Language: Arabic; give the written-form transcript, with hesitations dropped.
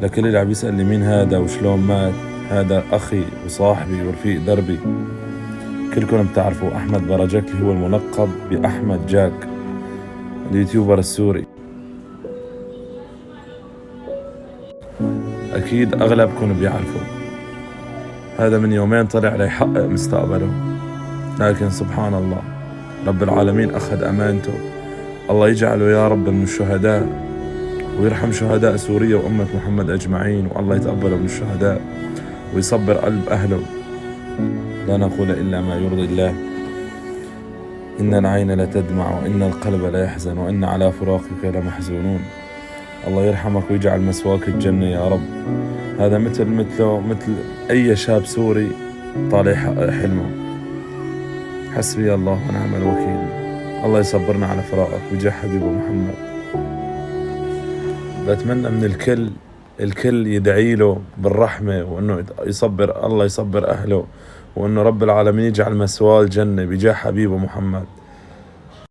لكل اللي عم يسأل لي مين هذا وشلون مات، هذا أخي وصاحبي ورفيق دربي. كلكم بتعرفوا أحمد برجكلي هو الملقب بأحمد جاك، اليوتيوبر السوري. أكيد أغلبكم بيعرفوا هذا من يومين طلع ليحقق مستقبله، لكن سبحان الله رب العالمين أخذ أمانته. الله يجعله يا رب من الشهداء، ويرحم شهداء سوريا وأمة محمد أجمعين، والله يتقبله من الشهداء ويصبر قلب أهله. لا نقول إلا ما يرضي الله. إن العين لتدمع وإن القلب لا يحزن وإن على فراقك لمحزونون. الله يرحمك ويجعل مسواك الجنة يا رب. هذا مثل أي شاب سوري طالع يحقق حلمه. حسبي الله ونعم الوكيل. الله يصبرنا على فراقك وجاه حبيبه محمد. بتمنى من الكل يدعي له بالرحمة، وإنه الله يصبر أهله، وإنه رب العالمين يجعل مسواه الجنة بجاه حبيبه محمد.